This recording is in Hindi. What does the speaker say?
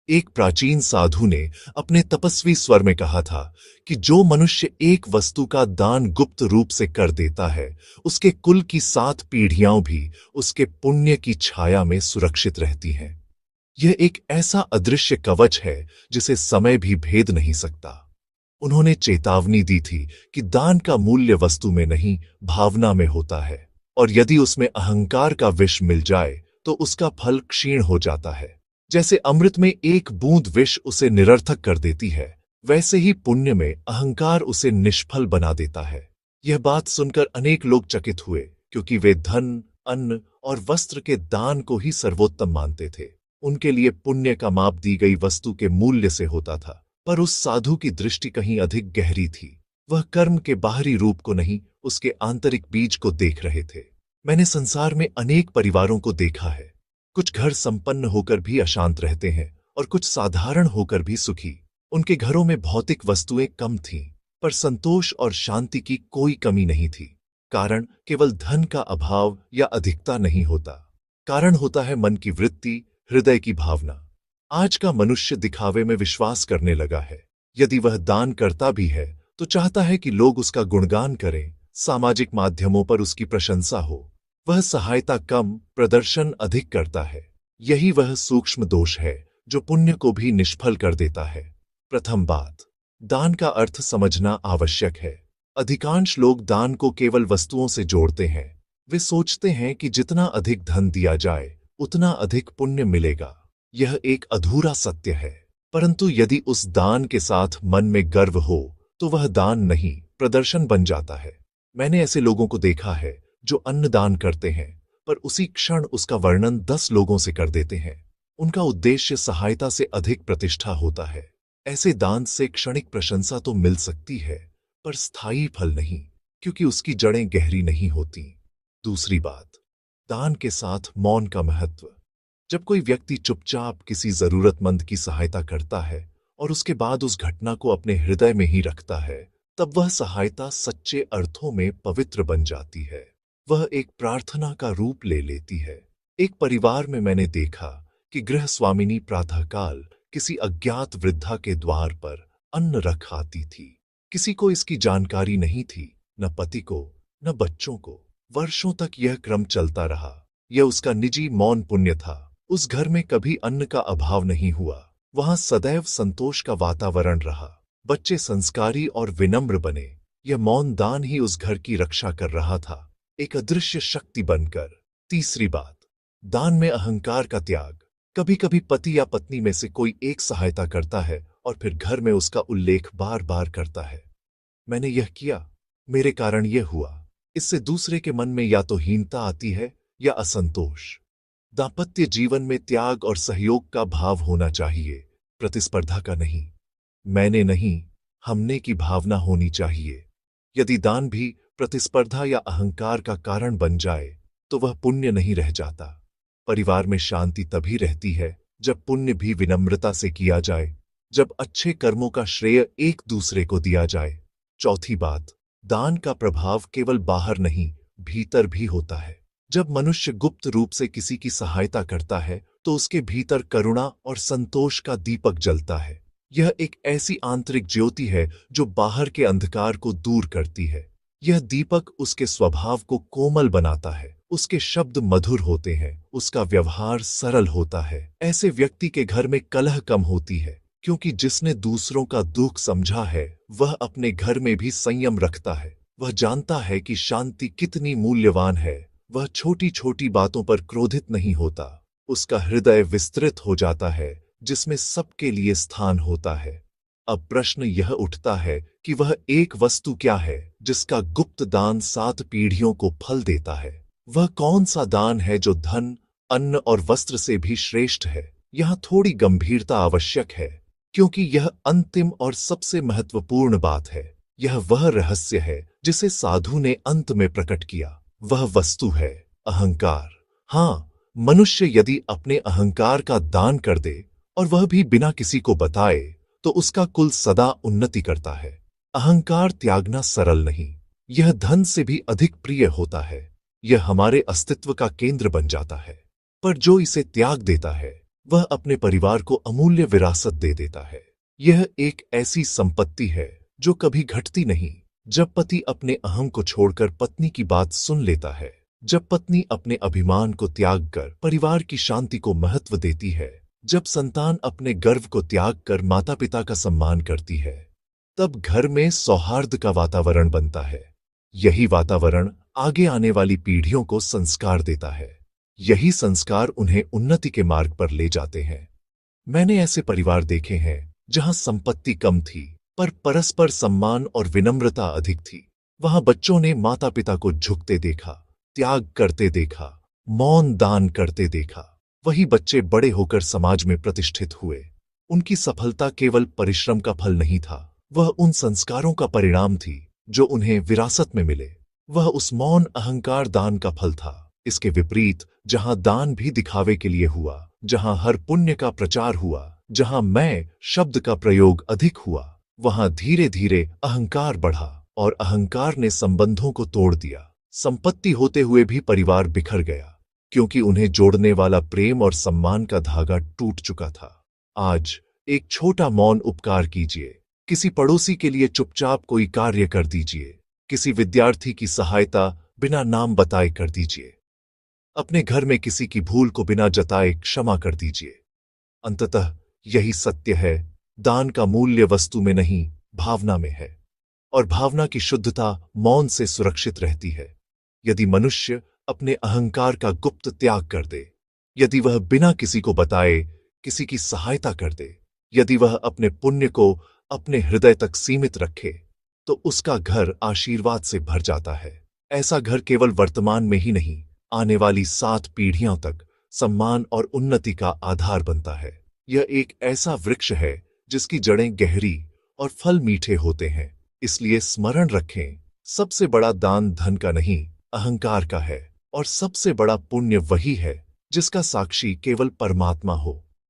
एक प्राचीन साधु ने अपने तपस्वी स्वर में कहा था कि जो मनुष्य एक वस्तु का दान गुप्त रूप से कर देता है, उसके कुल की 7 पीढ़ियां भी उसके पुण्य की छाया में सुरक्षित रहती हैं। यह एक ऐसा अदृश्य कवच है जिसे समय भी भेद नहीं सकता। उन्होंने चेतावनी दी थी कि दान का मूल्य वस्तु में नहीं, भावना में होता है, और यदि उसमें अहंकार का विष मिल जाए तो उसका फल क्षीण हो जाता है। जैसे अमृत में एक बूंद विष उसे निरर्थक कर देती है, वैसे ही पुण्य में अहंकार उसे निष्फल बना देता है। यह बात सुनकर अनेक लोग चकित हुए, क्योंकि वे धन, अन्न और वस्त्र के दान को ही सर्वोत्तम मानते थे। उनके लिए पुण्य का माप दी गई वस्तु के मूल्य से होता था। पर उस साधु की दृष्टि कहीं अधिक गहरी थी। वह कर्म के बाहरी रूप को नहीं, उसके आंतरिक बीज को देख रहे थे। मैंने संसार में अनेक परिवारों को देखा है। कुछ घर संपन्न होकर भी अशांत रहते हैं और कुछ साधारण होकर भी सुखी। उनके घरों में भौतिक वस्तुएं कम थीं, पर संतोष और शांति की कोई कमी नहीं थी। कारण केवल धन का अभाव या अधिकता नहीं होता। कारण होता है मन की वृत्ति, हृदय की भावना। आज का मनुष्य दिखावे में विश्वास करने लगा है। यदि वह दान करता भी है तो चाहता है कि लोग उसका गुणगान करें, सामाजिक माध्यमों पर उसकी प्रशंसा हो। वह सहायता कम, प्रदर्शन अधिक करता है। यही वह सूक्ष्म दोष है जो पुण्य को भी निष्फल कर देता है। प्रथम बात, दान का अर्थ समझना आवश्यक है। अधिकांश लोग दान को केवल वस्तुओं से जोड़ते हैं। वे सोचते हैं कि जितना अधिक धन दिया जाए उतना अधिक पुण्य मिलेगा। यह एक अधूरा सत्य है। परंतु यदि उस दान के साथ मन में गर्व हो तो वह दान नहीं, प्रदर्शन बन जाता है। मैंने ऐसे लोगों को देखा है जो अन्न दान करते हैं, पर उसी क्षण उसका वर्णन 10 लोगों से कर देते हैं। उनका उद्देश्य सहायता से अधिक प्रतिष्ठा होता है। ऐसे दान से क्षणिक प्रशंसा तो मिल सकती है, पर स्थायी फल नहीं, क्योंकि उसकी जड़ें गहरी नहीं होती। दूसरी बात, दान के साथ मौन का महत्व। जब कोई व्यक्ति चुपचाप किसी जरूरतमंद की सहायता करता है और उसके बाद उस घटना को अपने हृदय में ही रखता है, तब वह सहायता सच्चे अर्थों में पवित्र बन जाती है। वह एक प्रार्थना का रूप ले लेती है। एक परिवार में मैंने देखा कि गृह स्वामिनी प्रातःकाल किसी अज्ञात वृद्धा के द्वार पर अन्न रख आती थी। किसी को इसकी जानकारी नहीं थी, न पति को, न बच्चों को। वर्षों तक यह क्रम चलता रहा। यह उसका निजी मौन पुण्य था। उस घर में कभी अन्न का अभाव नहीं हुआ। वहां सदैव संतोष का वातावरण रहा। बच्चे संस्कारी और विनम्र बने। यह मौन दान ही उस घर की रक्षा कर रहा था, एक अदृश्य शक्ति बनकर। तीसरी बात, दान में अहंकार का त्याग। कभी कभी पति या पत्नी में से कोई एक सहायता करता है और फिर घर में उसका उल्लेख बार बार करता है। मैंने यह किया, मेरे कारण यह हुआ। इससे दूसरे के मन में या तो हीनता आती है या असंतोष। दाम्पत्य जीवन में त्याग और सहयोग का भाव होना चाहिए, प्रतिस्पर्धा का नहीं। मैंने नहीं, हमने की भावना होनी चाहिए। यदि दान भी प्रतिस्पर्धा या अहंकार का कारण बन जाए तो वह पुण्य नहीं रह जाता। परिवार में शांति तभी रहती है जब पुण्य भी विनम्रता से किया जाए, जब अच्छे कर्मों का श्रेय एक दूसरे को दिया जाए। चौथी बात, दान का प्रभाव केवल बाहर नहीं, भीतर भी होता है। जब मनुष्य गुप्त रूप से किसी की सहायता करता है तो उसके भीतर करुणा और संतोष का दीपक जलता है। यह एक ऐसी आंतरिक ज्योति है जो बाहर के अंधकार को दूर करती है। यह दीपक उसके स्वभाव को कोमल बनाता है, उसके शब्द मधुर होते हैं, उसका व्यवहार सरल होता है। ऐसे व्यक्ति के घर में कलह कम होती है, क्योंकि जिसने दूसरों का दुख समझा है वह अपने घर में भी संयम रखता है। वह जानता है कि शांति कितनी मूल्यवान है। वह छोटी छोटी बातों पर क्रोधित नहीं होता। उसका हृदय विस्तृत हो जाता है, जिसमें सबके लिए स्थान होता है। अब प्रश्न यह उठता है कि वह एक वस्तु क्या है जिसका गुप्त दान 7 पीढ़ियों को फल देता है। वह कौन सा दान है जो धन, अन्न और वस्त्र से भी श्रेष्ठ है। यहाँ थोड़ी गंभीरता आवश्यक है, क्योंकि यह अंतिम और सबसे महत्वपूर्ण बात है। यह वह रहस्य है जिसे साधु ने अंत में प्रकट किया। वह वस्तु है अहंकार। हाँ, मनुष्य यदि अपने अहंकार का दान कर दे और वह भी बिना किसी को बताए तो उसका कुल सदा उन्नति करता है। अहंकार त्यागना सरल नहीं। यह धन से भी अधिक प्रिय होता है। यह हमारे अस्तित्व का केंद्र बन जाता है। पर जो इसे त्याग देता है वह अपने परिवार को अमूल्य विरासत दे देता है। यह एक ऐसी संपत्ति है जो कभी घटती नहीं। जब पति अपने अहम को छोड़कर पत्नी की बात सुन लेता है, जब पत्नी अपने अभिमान को त्याग कर परिवार की शांति को महत्व देती है, जब संतान अपने गर्व को त्याग कर माता पिता का सम्मान करती है, तब घर में सौहार्द का वातावरण बनता है। यही वातावरण आगे आने वाली पीढ़ियों को संस्कार देता है। यही संस्कार उन्हें उन्नति के मार्ग पर ले जाते हैं। मैंने ऐसे परिवार देखे हैं जहां संपत्ति कम थी पर परस्पर सम्मान और विनम्रता अधिक थी। वहां बच्चों ने माता पिता को झुकते देखा, त्याग करते देखा, मौन दान करते देखा। वही बच्चे बड़े होकर समाज में प्रतिष्ठित हुए। उनकी सफलता केवल परिश्रम का फल नहीं था, वह उन संस्कारों का परिणाम थी जो उन्हें विरासत में मिले। वह उस मौन अहंकार दान का फल था। इसके विपरीत, जहां दान भी दिखावे के लिए हुआ, जहां हर पुण्य का प्रचार हुआ, जहां मैं शब्द का प्रयोग अधिक हुआ, वहां धीरे धीरे अहंकार बढ़ा और अहंकार ने संबंधों को तोड़ दिया। संपत्ति होते हुए भी परिवार बिखर गया क्योंकि उन्हें जोड़ने वाला प्रेम और सम्मान का धागा टूट चुका था। आज एक छोटा मौन उपकार कीजिए। किसी पड़ोसी के लिए चुपचाप कोई कार्य कर दीजिए। किसी विद्यार्थी की सहायता बिना नाम बताए कर दीजिए। अपने घर में किसी की भूल को बिना जताए क्षमा कर दीजिए। अंततः यही सत्य है, दान का मूल्य वस्तु में नहीं, भावना में है। और भावना की शुद्धता मौन से सुरक्षित रहती है। यदि मनुष्य अपने अहंकार का गुप्त त्याग कर दे, यदि वह बिना किसी को बताए किसी की सहायता कर दे, यदि वह अपने पुण्य को अपने हृदय तक सीमित रखे, तो उसका घर आशीर्वाद से भर जाता है। ऐसा घर केवल वर्तमान में ही नहीं, आने वाली 7 पीढ़ियों तक सम्मान और उन्नति का आधार बनता है। यह एक ऐसा वृक्ष है जिसकी जड़ें गहरी और फल मीठे होते हैं। इसलिए स्मरण रखें, सबसे बड़ा दान धन का नहीं, अहंकार का है। और सबसे बड़ा पुण्य वही है जिसका साक्षी केवल परमात्मा हो।